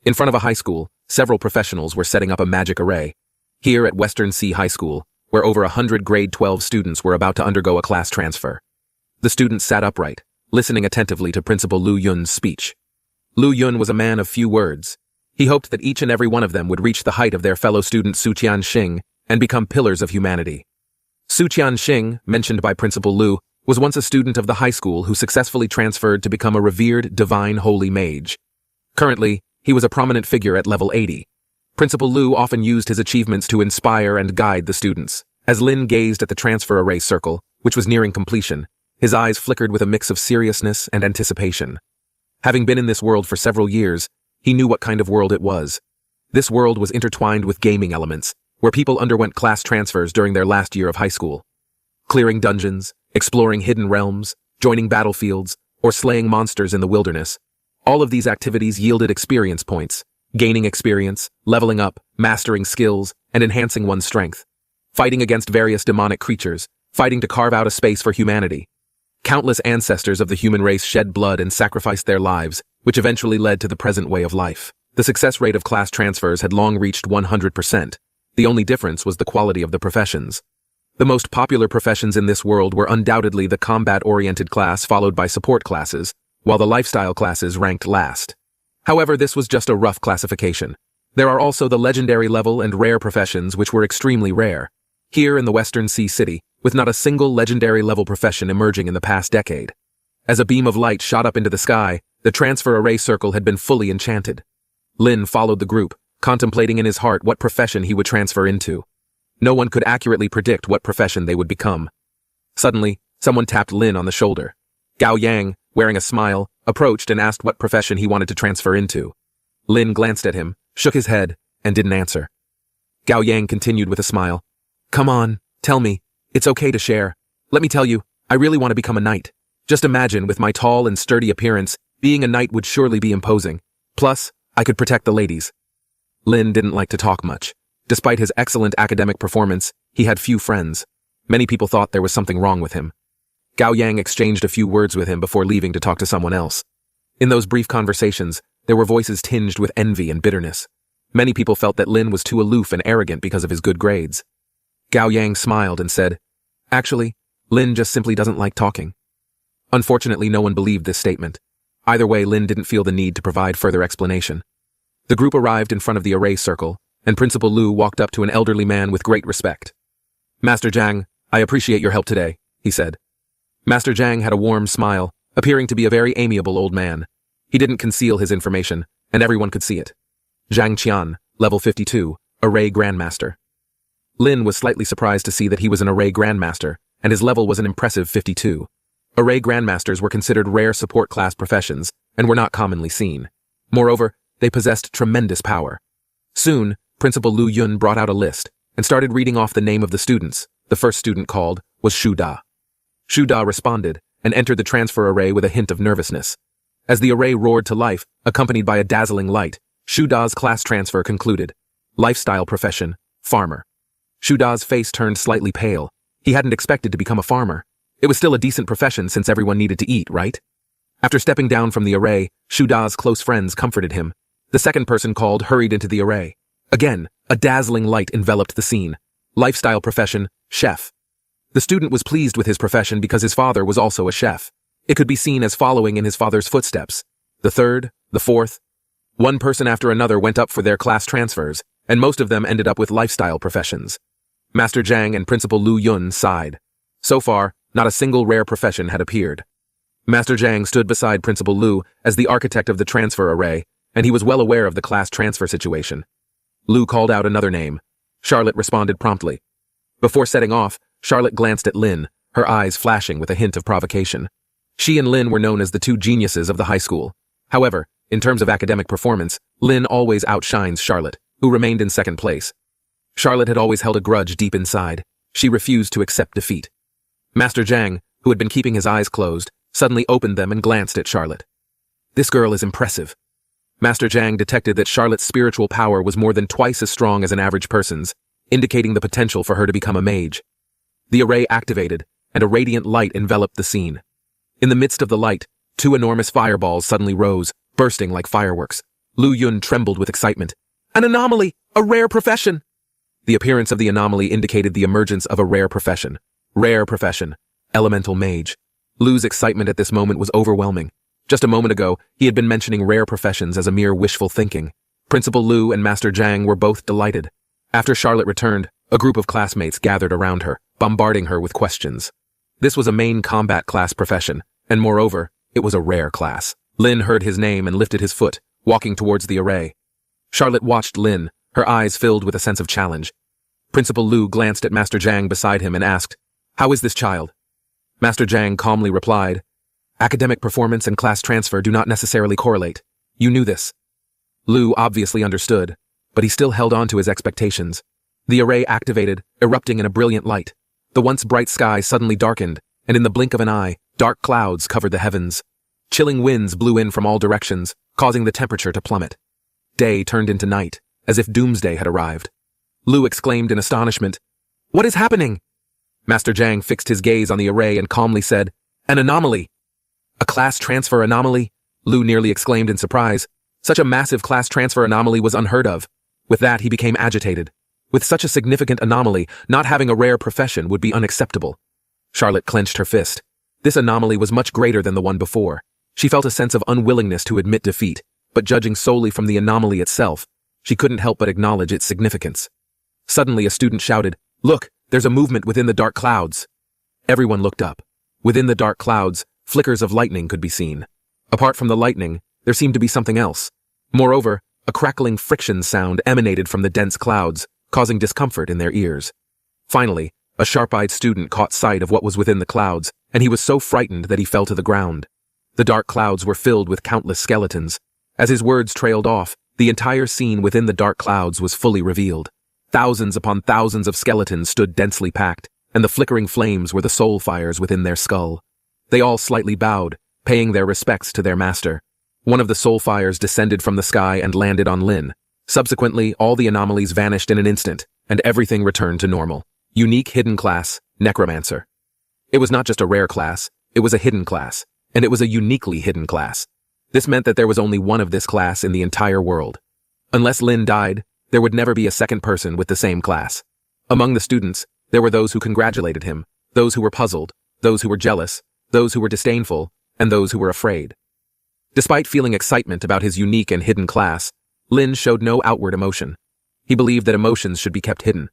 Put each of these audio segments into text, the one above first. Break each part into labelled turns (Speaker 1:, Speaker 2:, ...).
Speaker 1: In front of a high school, several professionals were setting up a magic array. Here at Western Sea High School, where over 100 grade 12 students were about to undergo a class transfer. The students sat upright, listening attentively to Principal Lu Yun's speech. Lu Yun was a man of few words. He hoped that each and every one of them would reach the height of their fellow student Su Qianxing and become pillars of humanity. Su Qianxing, mentioned by Principal Lu, was once a student of the high school who successfully transferred to become a revered divine holy mage. Currently, he was a prominent figure at level 80. Principal Lu often used his achievements to inspire and guide the students. As Lin gazed at the transfer array circle, which was nearing completion, his eyes flickered with a mix of seriousness and anticipation. Having been in this world for several years, he knew what kind of world it was. This world was intertwined with gaming elements, where people underwent class transfers during their last year of high school. Clearing dungeons, exploring hidden realms, joining battlefields, or slaying monsters in the wilderness. All of these activities yielded experience points, gaining experience, leveling up, mastering skills, and enhancing one's strength. Fighting against various demonic creatures, fighting to carve out a space for humanity. Countless ancestors of the human race shed blood and sacrificed their lives, which eventually led to the present way of life. The success rate of class transfers had long reached 100%. The only difference was the quality of the professions. The most popular professions in this world were undoubtedly the combat-oriented class followed by support classes, while the lifestyle classes ranked last. However, this was just a rough classification. There are also the legendary level and rare professions which were extremely rare. Here in the Western Sea City, with not a single legendary level profession emerging in the past decade. As a beam of light shot up into the sky, the transfer array circle had been fully enchanted. Lin followed the group, contemplating in his heart what profession he would transfer into. No one could accurately predict what profession they would become. Suddenly, someone tapped Lin on the shoulder. Gao Yang, wearing a smile, approached and asked what profession he wanted to transfer into. Lin glanced at him, shook his head, and didn't answer. Gao Yang continued with a smile. Come on, tell me. It's okay to share. Let me tell you, I really want to become a knight. Just imagine, with my tall and sturdy appearance, being a knight would surely be imposing. Plus, I could protect the ladies. Lin didn't like to talk much. Despite his excellent academic performance, he had few friends. Many people thought there was something wrong with him. Gao Yang exchanged a few words with him before leaving to talk to someone else. In those brief conversations, there were voices tinged with envy and bitterness. Many people felt that Lin was too aloof and arrogant because of his good grades. Gao Yang smiled and said, Actually, Lin just simply doesn't like talking. Unfortunately, no one believed this statement. Either way, Lin didn't feel the need to provide further explanation. The group arrived in front of the array circle, and Principal Lu walked up to an elderly man with great respect. Master Zhang, I appreciate your help today, he said. Master Zhang had a warm smile, appearing to be a very amiable old man. He didn't conceal his information, and everyone could see it. Zhang Qian, level 52, Array Grandmaster. Lin was slightly surprised to see that he was an Array Grandmaster, and his level was an impressive 52. Array Grandmasters were considered rare support class professions, and were not commonly seen. Moreover, they possessed tremendous power. Soon, Principal Lu Yun brought out a list, and started reading off the name of the students. The first student called was Shu Da. Shu Da responded, and entered the transfer array with a hint of nervousness. As the array roared to life, accompanied by a dazzling light, Shu Da's class transfer concluded. Lifestyle profession, farmer. Shu Da's face turned slightly pale. He hadn't expected to become a farmer. It was still a decent profession since everyone needed to eat, right? After stepping down from the array, Shu Da's close friends comforted him. The second person called hurried into the array. Again, a dazzling light enveloped the scene. Lifestyle profession, chef. The student was pleased with his profession because his father was also a chef. It could be seen as following in his father's footsteps. The third, the fourth. One person after another went up for their class transfers, and most of them ended up with lifestyle professions. Master Zhang and Principal Lu Yun sighed. So far, not a single rare profession had appeared. Master Zhang stood beside Principal Lu as the architect of the transfer array, and he was well aware of the class transfer situation. Lu called out another name. Charlotte responded promptly. Before setting off, Charlotte glanced at Lin, her eyes flashing with a hint of provocation. She and Lin were known as the two geniuses of the high school. However, in terms of academic performance, Lin always outshines Charlotte, who remained in second place. Charlotte had always held a grudge deep inside. She refused to accept defeat. Master Zhang, who had been keeping his eyes closed, suddenly opened them and glanced at Charlotte. This girl is impressive. Master Zhang detected that Charlotte's spiritual power was more than twice as strong as an average person's, indicating the potential for her to become a mage. The array activated, and a radiant light enveloped the scene. In the midst of the light, two enormous fireballs suddenly rose, bursting like fireworks. Lu Yun trembled with excitement. An anomaly! A rare profession! The appearance of the anomaly indicated the emergence of a rare profession. Rare profession. Elemental mage. Lu's excitement at this moment was overwhelming. Just a moment ago, he had been mentioning rare professions as a mere wishful thinking. Principal Lu and Master Zhang were both delighted. After Charlotte returned, a group of classmates gathered around her, bombarding her with questions. This was a main combat class profession, and moreover, it was a rare class. Lin heard his name and lifted his foot, walking towards the array. Charlotte watched Lin, her eyes filled with a sense of challenge. Principal Lu glanced at Master Zhang beside him and asked, "How is this child?" Master Zhang calmly replied, "Academic performance and class transfer do not necessarily correlate. You knew this." Lu obviously understood, but he still held on to his expectations. The array activated, erupting in a brilliant light. The once bright sky suddenly darkened, and in the blink of an eye, dark clouds covered the heavens. Chilling winds blew in from all directions, causing the temperature to plummet. Day turned into night, as if doomsday had arrived. Lu exclaimed in astonishment, "What is happening?" Master Zhang fixed his gaze on the array and calmly said, "An anomaly." "A class transfer anomaly?" Lu nearly exclaimed in surprise. Such a massive class transfer anomaly was unheard of. With that, he became agitated. With such a significant anomaly, not having a rare profession would be unacceptable. Charlotte clenched her fist. This anomaly was much greater than the one before. She felt a sense of unwillingness to admit defeat, but judging solely from the anomaly itself, she couldn't help but acknowledge its significance. Suddenly, a student shouted, "Look, there's a movement within the dark clouds." Everyone looked up. Within the dark clouds, flickers of lightning could be seen. Apart from the lightning, there seemed to be something else. Moreover, a crackling friction sound emanated from the dense clouds, causing discomfort in their ears. Finally, a sharp-eyed student caught sight of what was within the clouds, and he was so frightened that he fell to the ground. The dark clouds were filled with countless skeletons. As his words trailed off, the entire scene within the dark clouds was fully revealed. Thousands upon thousands of skeletons stood densely packed, and the flickering flames were the soul fires within their skull. They all slightly bowed, paying their respects to their master. One of the soul fires descended from the sky and landed on Lin. Subsequently, all the anomalies vanished in an instant, and everything returned to normal. Unique hidden class, Necromancer. It was not just a rare class, it was a hidden class, and it was a uniquely hidden class. This meant that there was only one of this class in the entire world. Unless Lin died, there would never be a second person with the same class. Among the students, there were those who congratulated him, those who were puzzled, those who were jealous, those who were disdainful, and those who were afraid. Despite feeling excitement about his unique and hidden class, Lin showed no outward emotion. He believed that emotions should be kept hidden.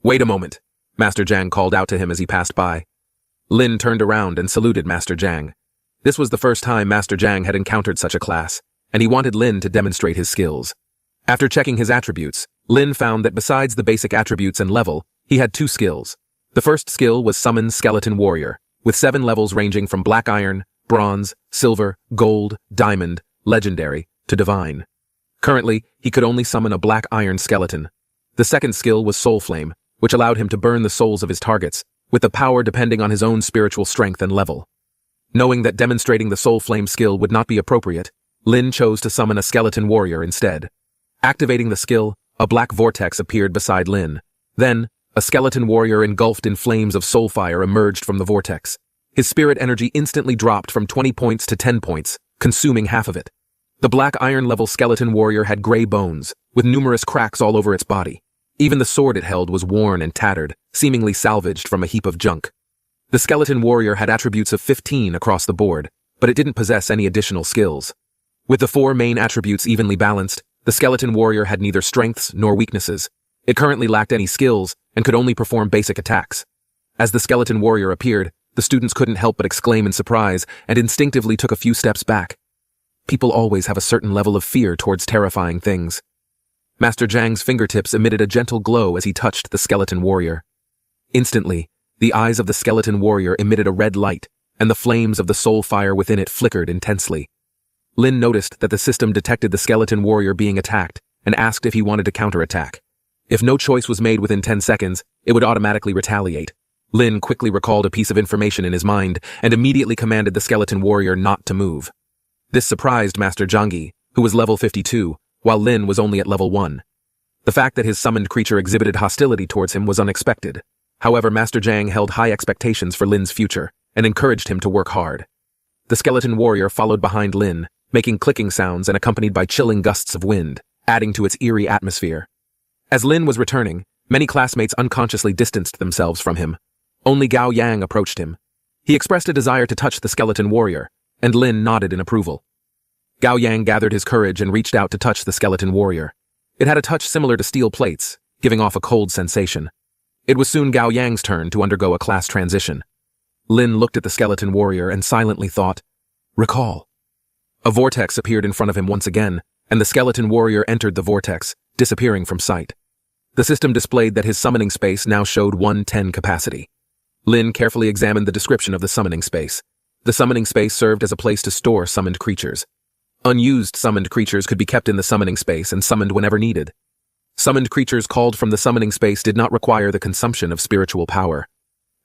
Speaker 1: "Wait a moment," Master Zhang called out to him as he passed by. Lin turned around and saluted Master Zhang. This was the first time Master Zhang had encountered such a class, and he wanted Lin to demonstrate his skills. After checking his attributes, Lin found that besides the basic attributes and level, he had 2 skills. The first skill was Summon Skeleton Warrior, with 7 levels ranging from Black Iron, Bronze, Silver, Gold, Diamond, Legendary, to Divine. Currently, he could only summon a Black Iron skeleton. The second skill was Soul Flame, which allowed him to burn the souls of his targets, with the power depending on his own spiritual strength and level. Knowing that demonstrating the Soul Flame skill would not be appropriate, Lin chose to summon a Skeleton Warrior instead. Activating the skill, a black vortex appeared beside Lin. Then, a Skeleton Warrior engulfed in flames of soul fire emerged from the vortex. His spirit energy instantly dropped from 20 points to 10 points, consuming half of it. The Black Iron level Skeleton Warrior had gray bones, with numerous cracks all over its body. Even the sword it held was worn and tattered, seemingly salvaged from a heap of junk. The Skeleton Warrior had attributes of 15 across the board, but it didn't possess any additional skills. With the 4 main attributes evenly balanced, the Skeleton Warrior had neither strengths nor weaknesses. It currently lacked any skills and could only perform basic attacks. As the Skeleton Warrior appeared, the students couldn't help but exclaim in surprise and instinctively took a few steps back. People always have a certain level of fear towards terrifying things. Master Zhang's fingertips emitted a gentle glow as he touched the Skeleton Warrior. Instantly, the eyes of the Skeleton Warrior emitted a red light, and the flames of the soul fire within it flickered intensely. Lin noticed that the system detected the Skeleton Warrior being attacked and asked if he wanted to counterattack. If no choice was made within 10 seconds, it would automatically retaliate. Lin quickly recalled a piece of information in his mind and immediately commanded the Skeleton Warrior not to move. This surprised Master Zhangyi, who was level 52, while Lin was only at level 1. The fact that his summoned creature exhibited hostility towards him was unexpected. However, Master Zhang held high expectations for Lin's future and encouraged him to work hard. The skeleton warrior followed behind Lin, making clicking sounds and accompanied by chilling gusts of wind, adding to its eerie atmosphere. As Lin was returning, many classmates unconsciously distanced themselves from him. Only Gao Yang approached him. He expressed a desire to touch the skeleton warrior, and Lin nodded in approval. Gao Yang gathered his courage and reached out to touch the skeleton warrior. It had a touch similar to steel plates, giving off a cold sensation. It was soon Gao Yang's turn to undergo a class transition. Lin looked at the skeleton warrior and silently thought, "Recall." A vortex appeared in front of him once again, and the skeleton warrior entered the vortex, disappearing from sight. The system displayed that his summoning space now showed 110 capacity. Lin carefully examined the description of the summoning space. The summoning space served as a place to store summoned creatures. Unused summoned creatures could be kept in the summoning space and summoned whenever needed. Summoned creatures called from the summoning space did not require the consumption of spiritual power.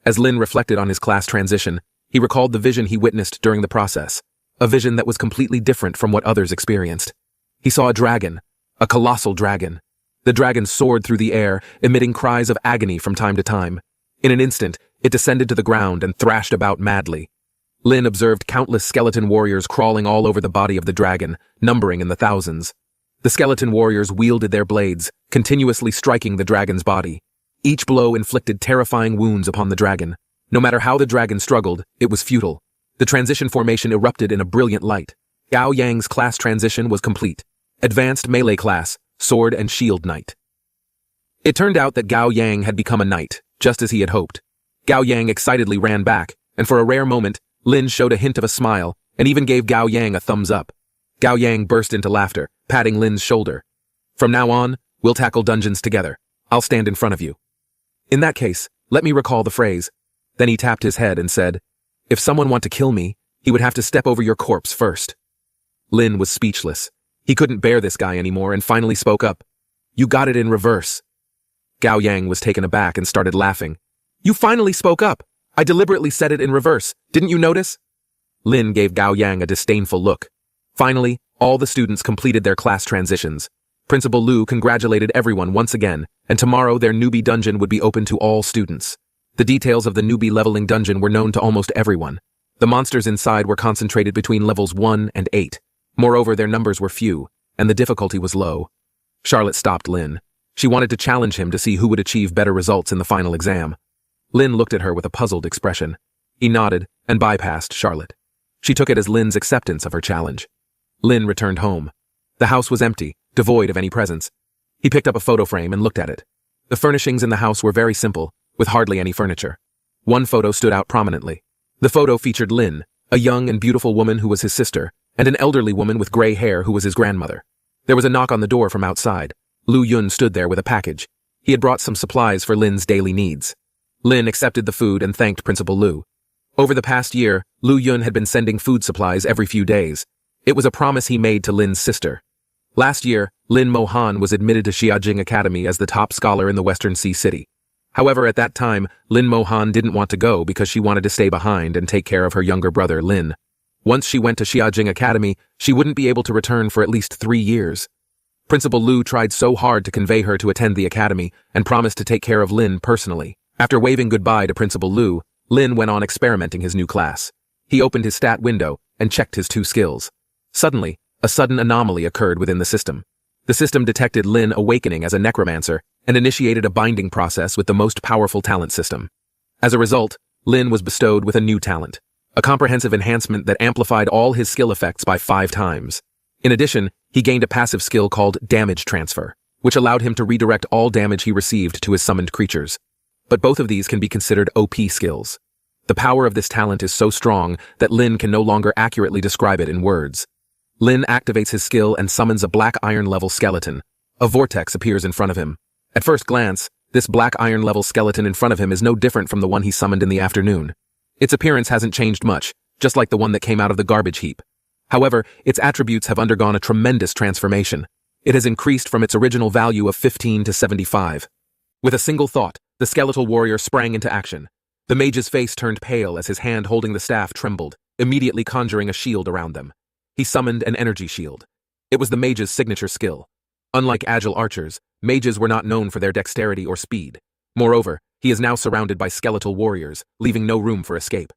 Speaker 1: As Lin reflected on his class transition, he recalled the vision he witnessed during the process, a vision that was completely different from what others experienced. He saw a dragon, a colossal dragon. The dragon soared through the air, emitting cries of agony from time to time. In an instant, it descended to the ground and thrashed about madly. Lin observed countless skeleton warriors crawling all over the body of the dragon, numbering in the thousands. The skeleton warriors wielded their blades, continuously striking the dragon's body. Each blow inflicted terrifying wounds upon the dragon. No matter how the dragon struggled, it was futile. The transition formation erupted in a brilliant light. Gao Yang's class transition was complete. Advanced melee class, sword and shield knight. It turned out that Gao Yang had become a knight, just as he had hoped. Gao Yang excitedly ran back, and for a rare moment, Lin showed a hint of a smile, and even gave Gao Yang a thumbs up. Gao Yang burst into laughter, patting Lin's shoulder. "From now on, we'll tackle dungeons together. I'll stand in front of you." "In that case, let me recall the phrase." Then he tapped his head and said, "If someone want to kill me, he would have to step over your corpse first." Lin was speechless. He couldn't bear this guy anymore and finally spoke up. "You got it in reverse." Gao Yang was taken aback and started laughing. "You finally spoke up. I deliberately said it in reverse. Didn't you notice?" Lin gave Gao Yang a disdainful look. Finally, all the students completed their class transitions. Principal Lu congratulated everyone once again, and tomorrow their newbie dungeon would be open to all students. The details of the newbie leveling dungeon were known to almost everyone. The monsters inside were concentrated between levels 1 and 8. Moreover, their numbers were few, and the difficulty was low. Charlotte stopped Lin. She wanted to challenge him to see who would achieve better results in the final exam. Lin looked at her with a puzzled expression. He nodded and bypassed Charlotte. She took it as Lin's acceptance of her challenge. Lin returned home. The house was empty, devoid of any presents. He picked up a photo frame and looked at it. The furnishings in the house were very simple, with hardly any furniture. One photo stood out prominently. The photo featured Lin, a young and beautiful woman who was his sister, and an elderly woman with gray hair who was his grandmother. There was a knock on the door from outside. Lu Yun stood there with a package. He had brought some supplies for Lin's daily needs. Lin accepted the food and thanked Principal Lu. Over the past year, Lu Yun had been sending food supplies every few days. It was a promise he made to Lin's sister. Last year, Lin Mohan was admitted to Xiajing Academy as the top scholar in the Western Sea City. However, at that time, Lin Mohan didn't want to go because she wanted to stay behind and take care of her younger brother, Lin. Once she went to Xiajing Academy, she wouldn't be able to return for at least 3 years. Principal Lu tried so hard to convey her to attend the academy and promised to take care of Lin personally. After waving goodbye to Principal Lu, Lin went on experimenting his new class. He opened his stat window and checked his 2 skills. Suddenly, a sudden anomaly occurred within the system. The system detected Lin awakening as a necromancer and initiated a binding process with the most powerful talent system. As a result, Lin was bestowed with a new talent, a comprehensive enhancement that amplified all his skill effects by 5 times. In addition, he gained a passive skill called Damage Transfer, which allowed him to redirect all damage he received to his summoned creatures. But both of these can be considered OP skills. The power of this talent is so strong that Lin can no longer accurately describe it in words. Lin activates his skill and summons a black iron-level skeleton. A vortex appears in front of him. At first glance, this black iron-level skeleton in front of him is no different from the one he summoned in the afternoon. Its appearance hasn't changed much, just like the one that came out of the garbage heap. However, its attributes have undergone a tremendous transformation. It has increased from its original value of 15 to 75. With a single thought, the skeletal warrior sprang into action. The mage's face turned pale as his hand holding the staff trembled, immediately conjuring a shield around them. He summoned an energy shield. It was the mage's signature skill. Unlike agile archers, mages were not known for their dexterity or speed. Moreover, he is now surrounded by skeletal warriors, leaving no room for escape.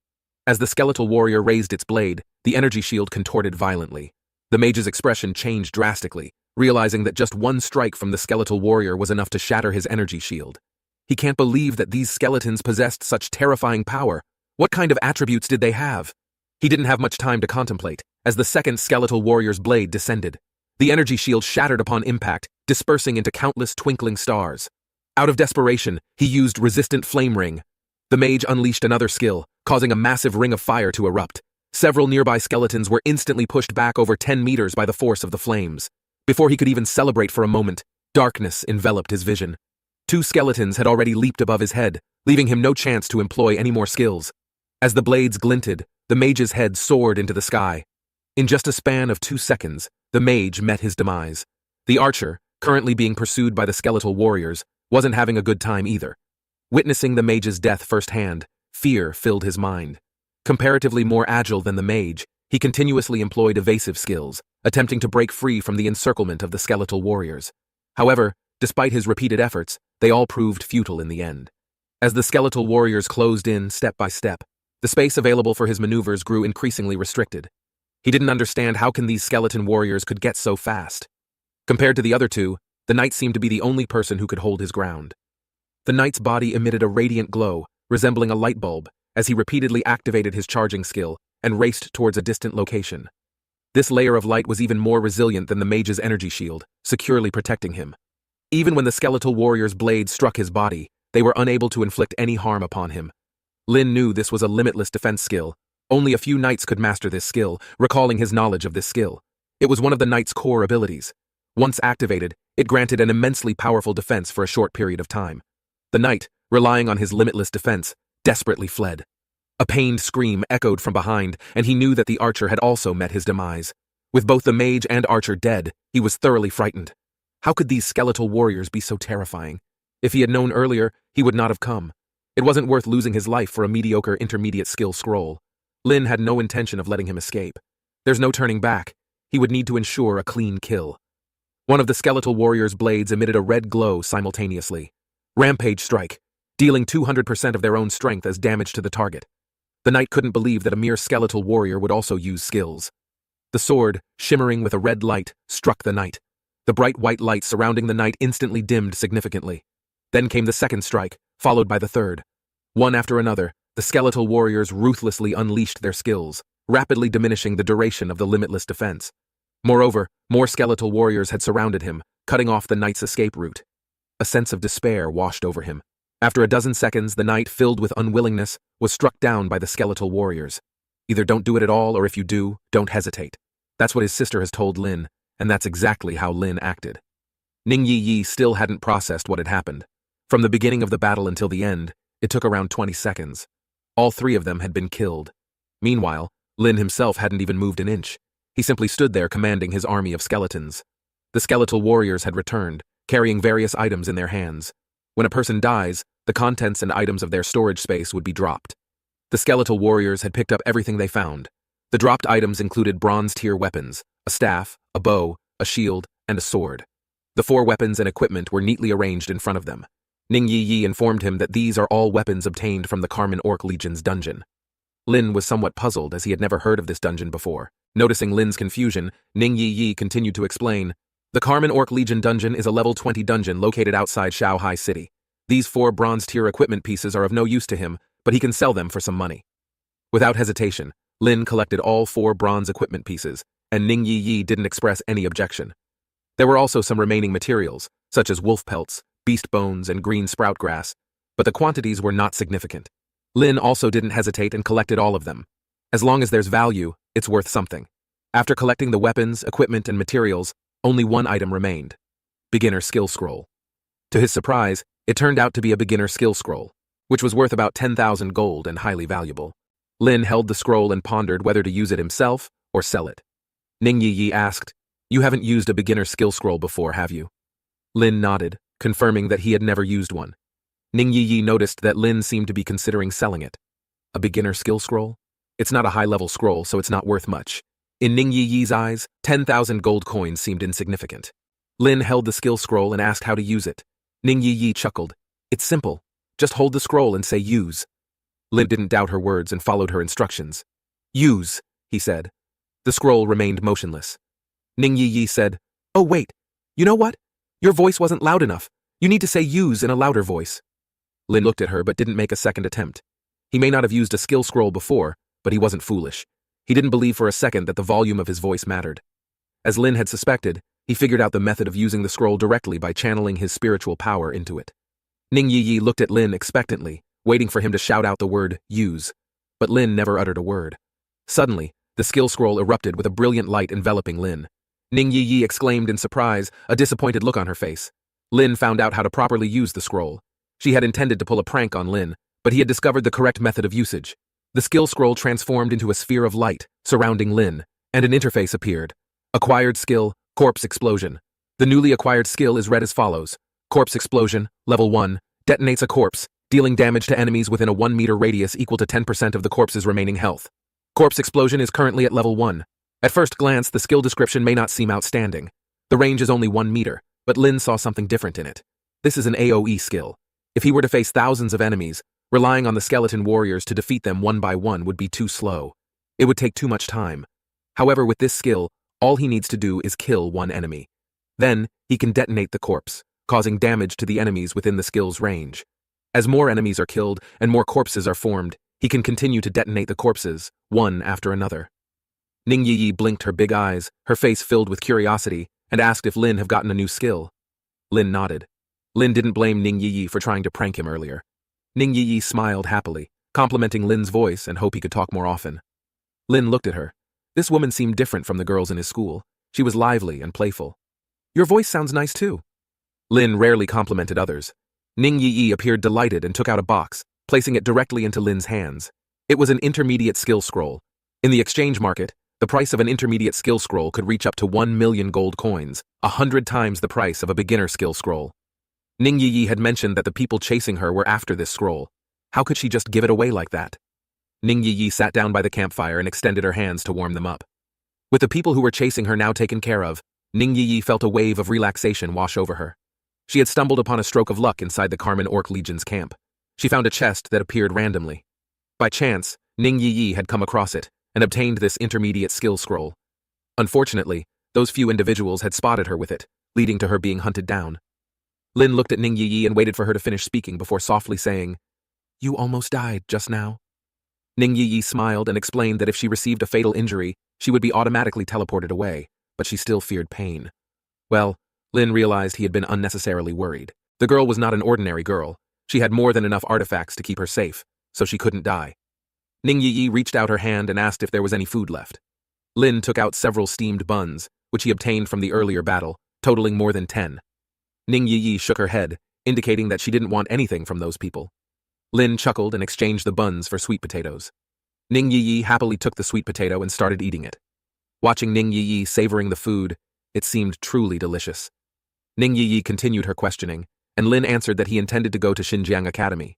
Speaker 1: As the skeletal warrior raised its blade, the energy shield contorted violently. The mage's expression changed drastically, realizing that just one strike from the skeletal warrior was enough to shatter his energy shield. He can't believe that these skeletons possessed such terrifying power. What kind of attributes did they have? He didn't have much time to contemplate, as the second skeletal warrior's blade descended. The energy shield shattered upon impact, dispersing into countless twinkling stars. Out of desperation, he used resistant flame ring. The mage unleashed another skill, causing a massive ring of fire to erupt. Several nearby skeletons were instantly pushed back over 10 meters by the force of the flames. Before he could even celebrate for a moment, darkness enveloped his vision. 2 skeletons had already leaped above his head, leaving him no chance to employ any more skills. As the blades glinted, the mage's head soared into the sky. In just a span of 2 seconds, the mage met his demise. The archer, currently being pursued by the skeletal warriors, wasn't having a good time either. Witnessing the mage's death firsthand, fear filled his mind. Comparatively more agile than the mage, he continuously employed evasive skills, attempting to break free from the encirclement of the skeletal warriors. However, despite his repeated efforts, they all proved futile in the end. As the skeletal warriors closed in step by step, the space available for his maneuvers grew increasingly restricted. He didn't understand how these skeleton warriors could get so fast. Compared to the other 2, the knight seemed to be the only person who could hold his ground. The knight's body emitted a radiant glow, resembling a light bulb, as he repeatedly activated his charging skill and raced towards a distant location. This layer of light was even more resilient than the mage's energy shield, securely protecting him. Even when the skeletal warrior's blade struck his body, they were unable to inflict any harm upon him. Lin knew this was a limitless defense skill. Only a few knights could master this skill, recalling his knowledge of this skill. It was one of the knight's core abilities. Once activated, it granted an immensely powerful defense for a short period of time. The knight, relying on his limitless defense, desperately fled. A pained scream echoed from behind, and he knew that the archer had also met his demise. With both the mage and archer dead, he was thoroughly frightened. How could these skeletal warriors be so terrifying? If he had known earlier, he would not have come. It wasn't worth losing his life for a mediocre intermediate skill scroll. Lin had no intention of letting him escape. There's no turning back. He would need to ensure a clean kill. One of the skeletal warriors' blades emitted a red glow simultaneously. Rampage strike, dealing 200% of their own strength as damage to the target. The knight couldn't believe that a mere skeletal warrior would also use skills. The sword, shimmering with a red light, struck the knight. The bright white light surrounding the knight instantly dimmed significantly. Then came the second strike, followed by the third. One after another, the skeletal warriors ruthlessly unleashed their skills, rapidly diminishing the duration of the limitless defense. Moreover, more skeletal warriors had surrounded him, cutting off the knight's escape route. A sense of despair washed over him. After a dozen seconds, the knight, filled with unwillingness, was struck down by the skeletal warriors. Either don't do it at all, or if you do, don't hesitate. That's what his sister has told Lin, and that's exactly how Lin acted. Ning Yi still hadn't processed what had happened. From the beginning of the battle until the end, it took around 20 seconds. All 3 of them had been killed. Meanwhile, Lin himself hadn't even moved an inch. He simply stood there commanding his army of skeletons. The skeletal warriors had returned, carrying various items in their hands. When a person dies, the contents and items of their storage space would be dropped. The skeletal warriors had picked up everything they found. The dropped items included bronze-tier weapons, a staff, a bow, a shield, and a sword. The 4 weapons and equipment were neatly arranged in front of them. Ning Yi informed him that these are all weapons obtained from the Carmen Orc Legion's dungeon. Lin was somewhat puzzled, as he had never heard of this dungeon before. Noticing Lin's confusion, Ning Yi continued to explain. The Carmen Orc Legion dungeon is a level 20 dungeon located outside Shanghai City. These 4 bronze-tier equipment pieces are of no use to him, but he can sell them for some money. Without hesitation, Lin collected all 4 bronze equipment pieces, and Ning Yi didn't express any objection. There were also some remaining materials, such as wolf pelts, beast bones, and green sprout grass, but the quantities were not significant. Lin also didn't hesitate and collected all of them. As long as there's value, it's worth something. After collecting the weapons, equipment, and materials, only one item remained: Beginner Skill Scroll. To his surprise, it turned out to be a beginner skill scroll, which was worth about 10,000 gold and highly valuable. Lin held the scroll and pondered whether to use it himself or sell it. Ning Yi asked, "You haven't used a beginner skill scroll before, have you?" Lin nodded, confirming that he had never used one. Ning Yi noticed that Lin seemed to be considering selling it. A beginner skill scroll? It's not a high-level scroll, so it's not worth much. In Ning Yi's eyes, 10,000 gold coins seemed insignificant. Lin held the skill scroll and asked how to use it. Ning Yi chuckled. "It's simple. Just hold the scroll and say use." Lin didn't doubt her words and followed her instructions. Use, he said. The scroll remained motionless. Ning Yi said, Oh wait, you know what? Your voice wasn't loud enough. You need to say use in a louder voice. Lin looked at her but didn't make a second attempt. He may not have used a skill scroll before, but he wasn't foolish. He didn't believe for a second that the volume of his voice mattered. As Lin had suspected, he figured out the method of using the scroll directly by channeling his spiritual power into it. Ning Yi looked at Lin expectantly, waiting for him to shout out the word, use. But Lin never uttered a word. Suddenly, the skill scroll erupted with a brilliant light enveloping Lin. Ning Yi exclaimed in surprise, a disappointed look on her face. Lin found out how to properly use the scroll. She had intended to pull a prank on Lin, but he had discovered the correct method of usage. The skill scroll transformed into a sphere of light, surrounding Lin, and an interface appeared. Acquired skill, Corpse Explosion. The newly acquired skill is read as follows. Corpse Explosion, Level 1, detonates a corpse, dealing damage to enemies within a 1-meter radius equal to 10% of the corpse's remaining health. Corpse Explosion is currently at Level 1. At first glance, the skill description may not seem outstanding. The range is only 1 meter, but Lin saw something different in it. This is an AoE skill. If he were to face thousands of enemies, relying on the skeleton warriors to defeat them one by one would be too slow. It would take too much time. However, with this skill, all he needs to do is kill one enemy. Then, he can detonate the corpse, causing damage to the enemies within the skill's range. As more enemies are killed and more corpses are formed, he can continue to detonate the corpses, one after another. Ning Yi blinked her big eyes, her face filled with curiosity, and asked if Lin have gotten a new skill. Lin nodded. Lin didn't blame Ning Yi for trying to prank him earlier. Ning Yi smiled happily, complimenting Lin's voice and hoped he could talk more often. Lin looked at her. This woman seemed different from the girls in his school. She was lively and playful. Your voice sounds nice too. Lin rarely complimented others. Ning Yi appeared delighted and took out a box, placing it directly into Lin's hands. It was an intermediate skill scroll. In the exchange market, the price of an intermediate skill scroll could reach up to 1 million gold coins, 100 times the price of a beginner skill scroll. Ning Yi had mentioned that the people chasing her were after this scroll. How could she just give it away like that? Ning Yi sat down by the campfire and extended her hands to warm them up. With the people who were chasing her now taken care of, Ning Yi felt a wave of relaxation wash over her. She had stumbled upon a stroke of luck inside the Carmen Orc Legion's camp. She found a chest that appeared randomly. By chance, Ning Yi had come across it and obtained this intermediate skill scroll. Unfortunately, those few individuals had spotted her with it, leading to her being hunted down. Lin looked at Ning Yi and waited for her to finish speaking before softly saying, You almost died just now. Ning Yi smiled and explained that if she received a fatal injury, she would be automatically teleported away, but she still feared pain. Well, Lin realized he had been unnecessarily worried. The girl was not an ordinary girl. She had more than enough artifacts to keep her safe, so she couldn't die. Ning Yi reached out her hand and asked if there was any food left. Lin took out several steamed buns, which he obtained from the earlier battle, totaling more than 10. Ning Yi shook her head, indicating that she didn't want anything from those people. Lin chuckled and exchanged the buns for sweet potatoes. Ning Yi happily took the sweet potato and started eating it. Watching Ning Yi savoring the food, it seemed truly delicious. Ning Yi continued her questioning, and Lin answered that he intended to go to Xinjiang Academy.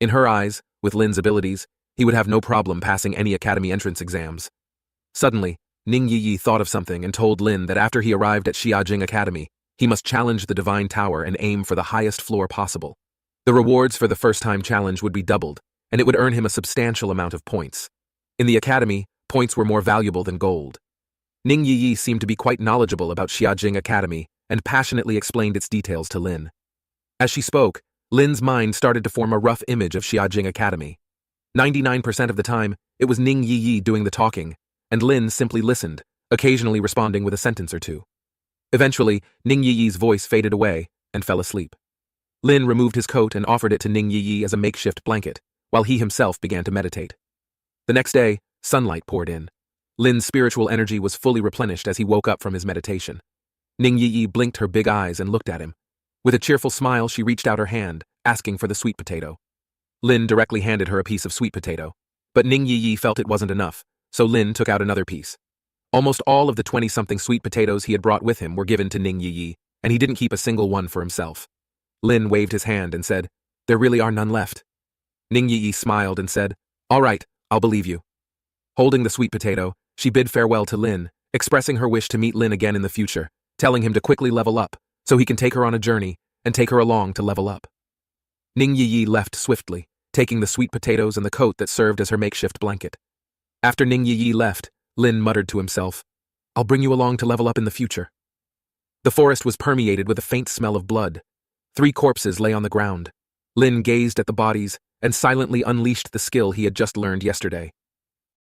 Speaker 1: In her eyes, with Lin's abilities, he would have no problem passing any academy entrance exams. Suddenly, Ning Yi thought of something and told Lin that after he arrived at Xiajing Academy, he must challenge the Divine Tower and aim for the highest floor possible. The rewards for the first-time challenge would be doubled, and it would earn him a substantial amount of points. In the academy, points were more valuable than gold. Ning Yi seemed to be quite knowledgeable about Xiajing Academy and passionately explained its details to Lin. As she spoke, Lin's mind started to form a rough image of Xiajing Academy. 99% of the time, it was Ning Yi doing the talking, and Lin simply listened, occasionally responding with a sentence or two. Eventually, Ning Yi's voice faded away and fell asleep. Lin removed his coat and offered it to Ning Yi as a makeshift blanket, while he himself began to meditate. The next day, sunlight poured in. Lin's spiritual energy was fully replenished as he woke up from his meditation. Ning Yi blinked her big eyes and looked at him. With a cheerful smile, she reached out her hand, asking for the sweet potato. Lin directly handed her a piece of sweet potato, but Ning Yi felt it wasn't enough, so Lin took out another piece. Almost all of the 20-something sweet potatoes he had brought with him were given to Ning Yi, and he didn't keep a single one for himself. Lin waved his hand and said, There really are none left. Ning Yi smiled and said, All right, I'll believe you. Holding the sweet potato, she bid farewell to Lin, expressing her wish to meet Lin again in the future, telling him to quickly level up, so he can take her on a journey and take her along to level up. Ning Yi left swiftly, taking the sweet potatoes and the coat that served as her makeshift blanket. After Ning Yi left, Lin muttered to himself, "I'll bring you along to level up in the future." The forest was permeated with a faint smell of blood. 3 corpses lay on the ground. Lin gazed at the bodies and silently unleashed the skill he had just learned yesterday.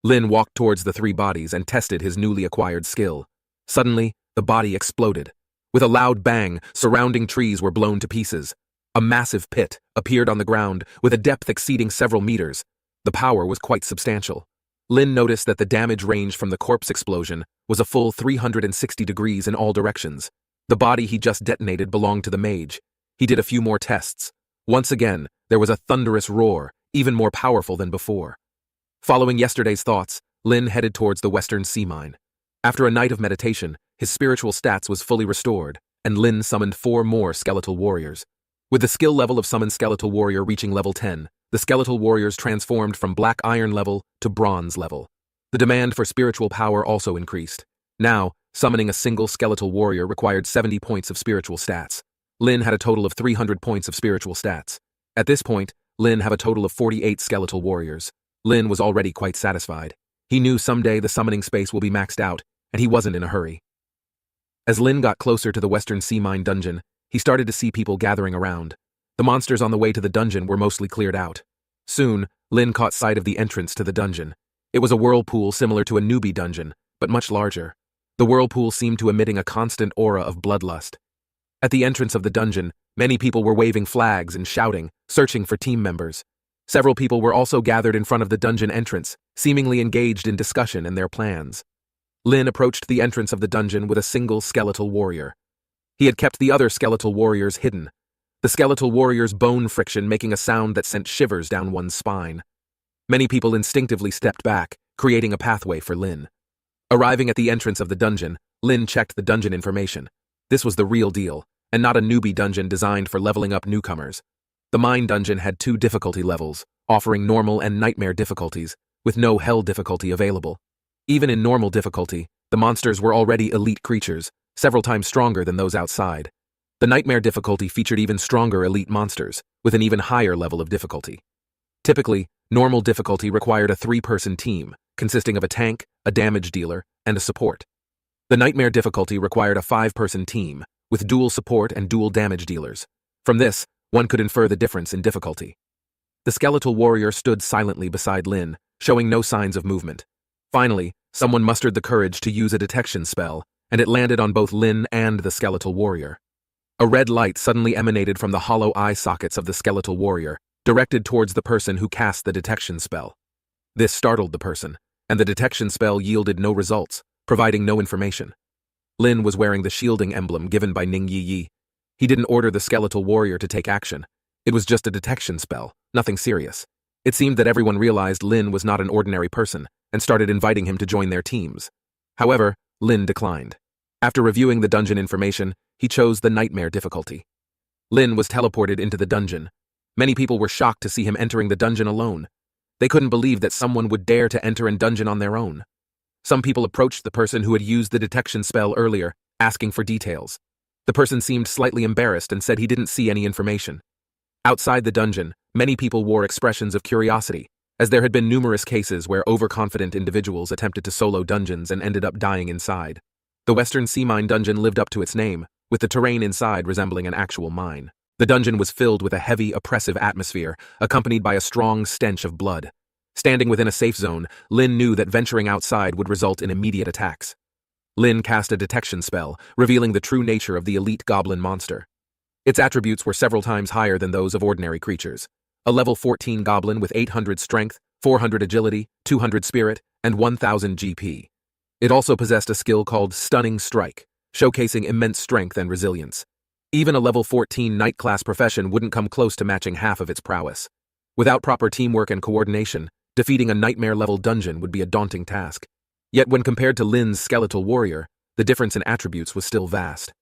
Speaker 1: Lin walked towards the 3 bodies and tested his newly acquired skill. Suddenly, the body exploded. With a loud bang, surrounding trees were blown to pieces. A massive pit appeared on the ground with a depth exceeding several meters. The power was quite substantial. Lin noticed that the damage range from the corpse explosion was a full 360 degrees in all directions. The body he just detonated belonged to the mage. He did a few more tests. Once again, there was a thunderous roar, even more powerful than before. Following yesterday's thoughts, Lin headed towards the Western Sea Mine. After a night of meditation, his spiritual stats was fully restored, and Lin summoned 4 more skeletal warriors. With the skill level of Summoned Skeletal Warrior reaching level 10, the skeletal warriors transformed from Black Iron level to Bronze level. The demand for spiritual power also increased. Now, summoning a single skeletal warrior required 70 points of spiritual stats. Lin had a total of 300 points of spiritual stats. At this point, Lin had a total of 48 skeletal warriors. Lin was already quite satisfied. He knew someday the summoning space will be maxed out, and he wasn't in a hurry. As Lin got closer to the Western Sea Mine dungeon, he started to see people gathering around. The monsters on the way to the dungeon were mostly cleared out. Soon, Lin caught sight of the entrance to the dungeon. It was a whirlpool similar to a newbie dungeon, but much larger. The whirlpool seemed to emitting a constant aura of bloodlust. At the entrance of the dungeon, many people were waving flags and shouting, searching for team members. Several people were also gathered in front of the dungeon entrance, seemingly engaged in discussion and their plans. Lin approached the entrance of the dungeon with a single skeletal warrior. He had kept the other skeletal warriors hidden, the skeletal warrior's bone friction making a sound that sent shivers down one's spine. Many people instinctively stepped back, creating a pathway for Lin. Arriving at the entrance of the dungeon, Lin checked the dungeon information. This was the real deal, and not a newbie dungeon designed for leveling up newcomers. The mine dungeon had 2 difficulty levels, offering normal and nightmare difficulties, with no hell difficulty available. Even in normal difficulty, the monsters were already elite creatures, several times stronger than those outside. The nightmare difficulty featured even stronger elite monsters, with an even higher level of difficulty. Typically, normal difficulty required a 3-person team, consisting of a tank, a damage dealer, and a support. The nightmare difficulty required a 5-person team, with dual support and dual damage dealers. From this, one could infer the difference in difficulty. The skeletal warrior stood silently beside Lin, showing no signs of movement. Finally, someone mustered the courage to use a detection spell, and it landed on both Lin and the skeletal warrior. A red light suddenly emanated from the hollow eye sockets of the skeletal warrior, directed towards the person who cast the detection spell. This startled the person, and the detection spell yielded no results, providing no information. Lin was wearing the shielding emblem given by Ning Yi. He didn't order the skeletal warrior to take action. It was just a detection spell, nothing serious. It seemed that everyone realized Lin was not an ordinary person, and started inviting him to join their teams. However, Lin declined. After reviewing the dungeon information, he chose the nightmare difficulty. Lin was teleported into the dungeon. Many people were shocked to see him entering the dungeon alone. They couldn't believe that someone would dare to enter a dungeon on their own. Some people approached the person who had used the detection spell earlier, asking for details. The person seemed slightly embarrassed and said he didn't see any information. Outside the dungeon, many people wore expressions of curiosity, as there had been numerous cases where overconfident individuals attempted to solo dungeons and ended up dying inside. The Western Sea Mine dungeon lived up to its name, with the terrain inside resembling an actual mine. The dungeon was filled with a heavy, oppressive atmosphere, accompanied by a strong stench of blood. Standing within a safe zone, Lin knew that venturing outside would result in immediate attacks. Lin cast a detection spell, revealing the true nature of the elite goblin monster. Its attributes were several times higher than those of ordinary creatures. A level 14 goblin with 800 strength, 400 agility, 200 spirit, and 1000 GP. It also possessed a skill called Stunning Strike, showcasing immense strength and resilience. Even a level 14 Knight class profession wouldn't come close to matching half of its prowess. Without proper teamwork and coordination, defeating a nightmare-level dungeon would be a daunting task. Yet when compared to Lin's skeletal warrior, the difference in attributes was still vast.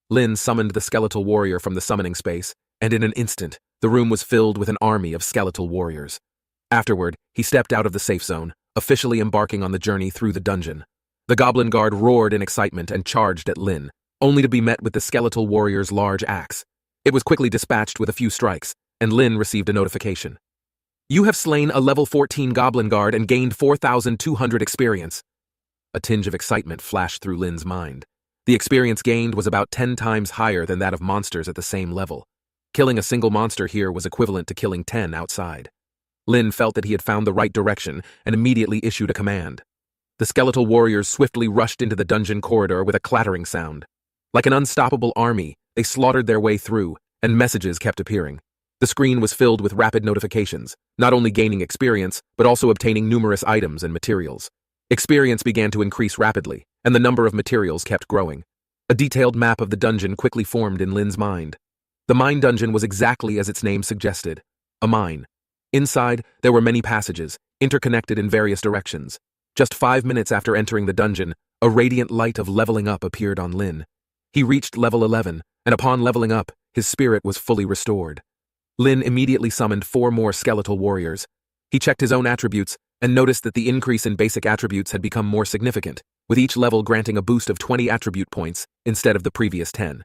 Speaker 1: Lin summoned the skeletal warrior from the summoning space, and in an instant, the room was filled with an army of skeletal warriors. Afterward, he stepped out of the safe zone, officially embarking on the journey through the dungeon. The goblin guard roared in excitement and charged at Lin, only to be met with the skeletal warrior's large axe. It was quickly dispatched with a few strikes, and Lin received a notification. You have slain a level 14 Goblin Guard and gained 4,200 experience. A tinge of excitement flashed through Lin's mind. The experience gained was about 10 times higher than that of monsters at the same level. Killing a single monster here was equivalent to killing 10 outside. Lin felt that he had found the right direction and immediately issued a command. The skeletal warriors swiftly rushed into the dungeon corridor with a clattering sound. Like an unstoppable army, they slaughtered their way through, and messages kept appearing. The screen was filled with rapid notifications, not only gaining experience, but also obtaining numerous items and materials. Experience began to increase rapidly, and the number of materials kept growing. A detailed map of the dungeon quickly formed in Lin's mind. The mine dungeon was exactly as its name suggested, a mine. Inside, there were many passages, interconnected in various directions. Just 5 minutes after entering the dungeon, a radiant light of leveling up appeared on Lin. He reached level 11, and upon leveling up, his spirit was fully restored. Lin immediately summoned 4 more skeletal warriors. He checked his own attributes and noticed that the increase in basic attributes had become more significant, with each level granting a boost of 20 attribute points instead of the previous 10.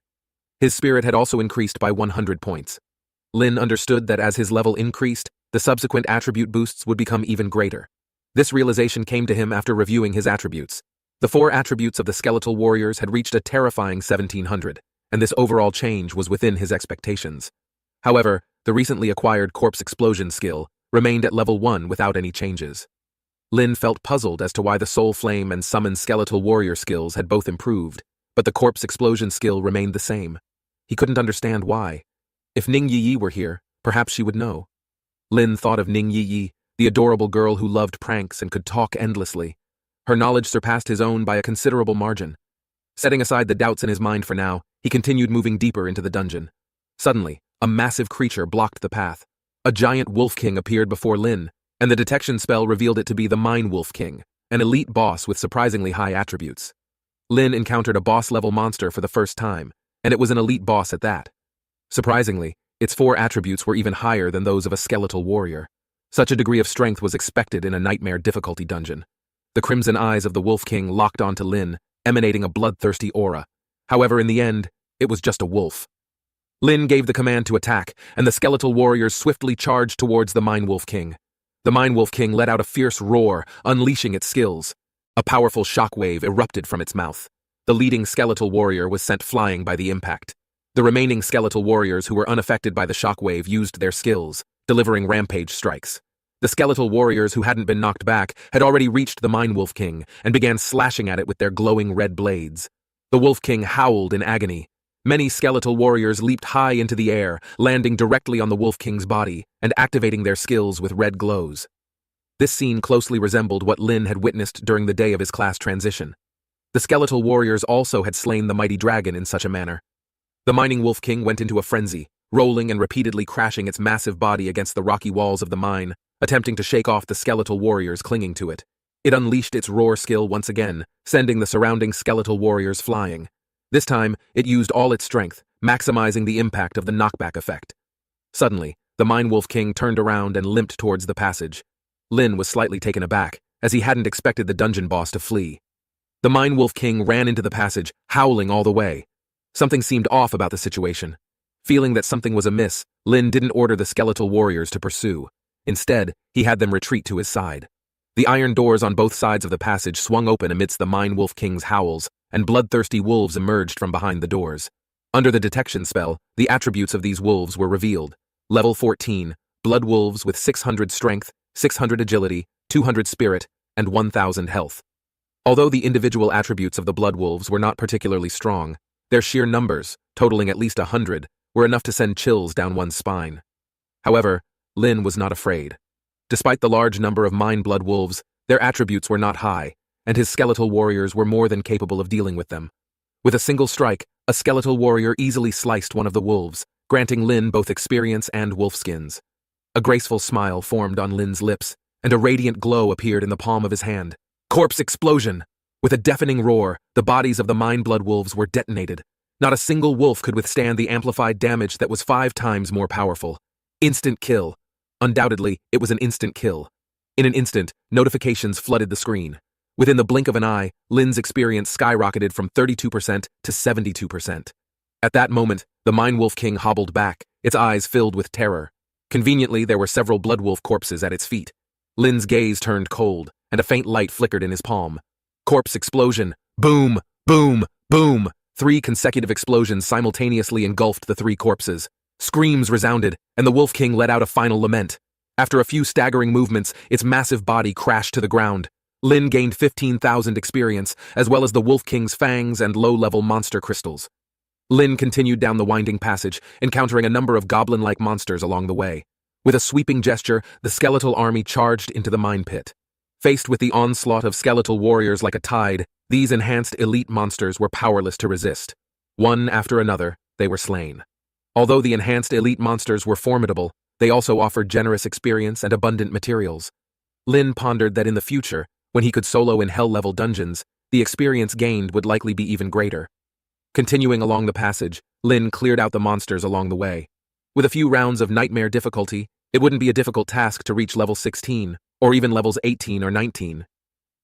Speaker 1: His spirit had also increased by 100 points. Lin understood that as his level increased, the subsequent attribute boosts would become even greater. This realization came to him after reviewing his attributes. The 4 attributes of the skeletal warriors had reached a terrifying 1,700, and this overall change was within his expectations. However, the recently acquired corpse explosion skill remained at level 1 without any changes. Lin felt puzzled as to why the soul flame and summon skeletal warrior skills had both improved, but the corpse explosion skill remained the same. He couldn't understand why. If Ning Yi were here, perhaps she would know. Lin thought of Ning Yi, the adorable girl who loved pranks and could talk endlessly. Her knowledge surpassed his own by a considerable margin. Setting aside the doubts in his mind for now, he continued moving deeper into the dungeon. Suddenly, a massive creature blocked the path. A giant wolf king appeared before Lin, and the detection spell revealed it to be the Mine Wolf King, an elite boss with surprisingly high attributes. Lin encountered a boss-level monster for the first time, and it was an elite boss at that. Surprisingly, its 4 attributes were even higher than those of a skeletal warrior. Such a degree of strength was expected in a nightmare difficulty dungeon. The crimson eyes of the Wolf King locked onto Lin, emanating a bloodthirsty aura. However, in the end, it was just a wolf. Lin gave the command to attack, and the skeletal warriors swiftly charged towards the Mine Wolf King. The Mine Wolf King let out a fierce roar, unleashing its skills. A powerful shockwave erupted from its mouth. The leading skeletal warrior was sent flying by the impact. The remaining skeletal warriors who were unaffected by the shockwave used their skills, delivering rampage strikes. The skeletal warriors who hadn't been knocked back had already reached the Mine Wolf King and began slashing at it with their glowing red blades. The Wolf King howled in agony. Many skeletal warriors leaped high into the air, landing directly on the Wolf King's body and activating their skills with red glows. This scene closely resembled what Lin had witnessed during the day of his class transition. The skeletal warriors also had slain the mighty dragon in such a manner. The Mining Wolf King went into a frenzy, rolling and repeatedly crashing its massive body against the rocky walls of the mine, attempting to shake off the skeletal warriors clinging to it. It unleashed its roar skill once again, sending the surrounding skeletal warriors flying. This time, it used all its strength, maximizing the impact of the knockback effect. Suddenly, the Mine Wolf King turned around and limped towards the passage. Lin was slightly taken aback, as he hadn't expected the dungeon boss to flee. The Mine Wolf King ran into the passage, howling all the way. Something seemed off about the situation. Feeling that something was amiss, Lin didn't order the skeletal warriors to pursue. Instead, he had them retreat to his side. The iron doors on both sides of the passage swung open amidst the Mine Wolf King's howls, and bloodthirsty wolves emerged from behind the doors. Under the detection spell, the attributes of these wolves were revealed. Level 14, blood wolves with 600 strength, 600 agility, 200 spirit, and 1,000 health. Although the individual attributes of the blood wolves were not particularly strong, their sheer numbers, totaling at least 100, were enough to send chills down one's spine. However, Lin was not afraid. Despite the large number of mine blood wolves, their attributes were not high, and his skeletal warriors were more than capable of dealing with them. With a single strike, a skeletal warrior easily sliced one of the wolves, granting Lin both experience and wolf skins. A graceful smile formed on Lin's lips, and a radiant glow appeared in the palm of his hand. Corpse explosion! With a deafening roar, the bodies of the mine blood wolves were detonated. Not a single wolf could withstand the amplified damage that was 5 times more powerful. Instant kill. Undoubtedly, it was an instant kill. In an instant, notifications flooded the screen. Within the blink of an eye, Lin's experience skyrocketed from 32% to 72%. At that moment, the Mine Wolf King hobbled back, its eyes filled with terror. Conveniently, there were several bloodwolf corpses at its feet. Lin's gaze turned cold, and a faint light flickered in his palm. Corpse explosion. Boom! Boom! Boom! 3 consecutive explosions simultaneously engulfed the 3 corpses. Screams resounded, and the Wolf King let out a final lament. After a few staggering movements, its massive body crashed to the ground. Lin gained 15,000 experience, as well as the Wolf King's fangs and low-level monster crystals. Lin continued down the winding passage, encountering a number of goblin-like monsters along the way. With a sweeping gesture, the skeletal army charged into the mine pit. Faced with the onslaught of skeletal warriors like a tide, these enhanced elite monsters were powerless to resist. One after another, they were slain. Although the enhanced elite monsters were formidable, they also offered generous experience and abundant materials. Lin pondered that in the future, when he could solo in hell-level dungeons, the experience gained would likely be even greater. Continuing along the passage, Lin cleared out the monsters along the way. With a few rounds of nightmare difficulty, it wouldn't be a difficult task to reach level 16, or even levels 18 or 19.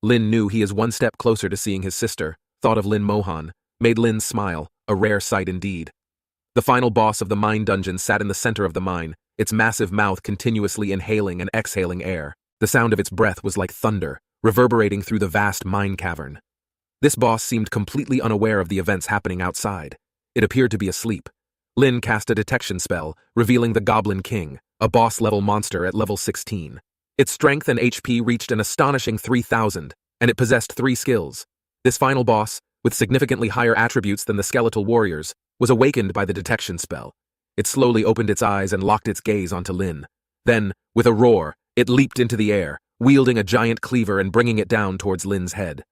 Speaker 1: Lin knew he is one step closer to seeing his sister. Thought of Lin Mohan made Lin smile, a rare sight indeed. The final boss of the mine dungeon sat in the center of the mine, its massive mouth continuously inhaling and exhaling air. The sound of its breath was like thunder, reverberating through the vast mine cavern. This boss seemed completely unaware of the events happening outside. It appeared to be asleep. Lin cast a detection spell, revealing the Goblin King, a boss-level monster at level 16. Its strength and HP reached an astonishing 3,000, and it possessed 3 skills. This final boss, with significantly higher attributes than the skeletal warriors, was awakened by the detection spell. It slowly opened its eyes and locked its gaze onto Lin. Then, with a roar, it leaped into the air, wielding a giant cleaver and bringing it down towards Lin's head.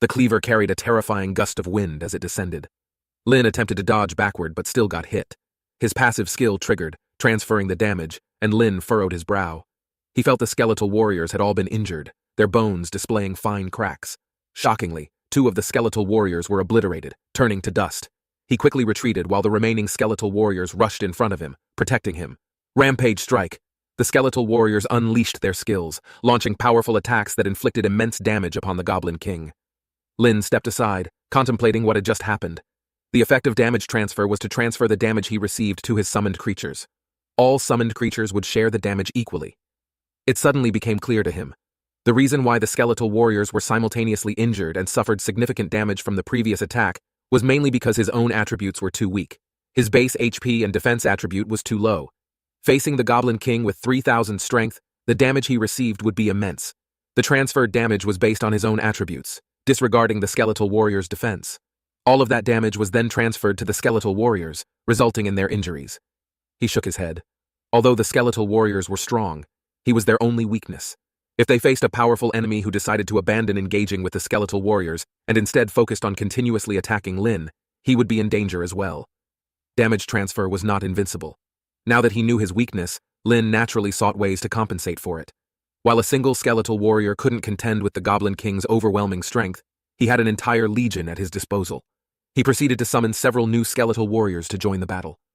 Speaker 1: The cleaver carried a terrifying gust of wind as it descended. Lin attempted to dodge backward but still got hit. His passive skill triggered, transferring the damage, and Lin furrowed his brow. He felt the skeletal warriors had all been injured, their bones displaying fine cracks. Shockingly, 2 of the skeletal warriors were obliterated, turning to dust. He quickly retreated while the remaining skeletal warriors rushed in front of him, protecting him. Rampage strike! The skeletal warriors unleashed their skills, launching powerful attacks that inflicted immense damage upon the Goblin King. Lin stepped aside, contemplating what had just happened. The effect of damage transfer was to transfer the damage he received to his summoned creatures. All summoned creatures would share the damage equally. It suddenly became clear to him. The reason why the skeletal warriors were simultaneously injured and suffered significant damage from the previous attack was mainly because his own attributes were too weak. His base HP and defense attribute was too low. Facing the Goblin King with 3,000 strength, the damage he received would be immense. The transferred damage was based on his own attributes, disregarding the skeletal warriors' defense. All of that damage was then transferred to the skeletal warriors, resulting in their injuries. He shook his head. Although the skeletal warriors were strong, he was their only weakness. If they faced a powerful enemy who decided to abandon engaging with the skeletal warriors and instead focused on continuously attacking Lin, he would be in danger as well. Damage transfer was not invincible. Now that he knew his weakness, Lin naturally sought ways to compensate for it. While a single skeletal warrior couldn't contend with the Goblin King's overwhelming strength, he had an entire legion at his disposal. He proceeded to summon several new skeletal warriors to join the battle.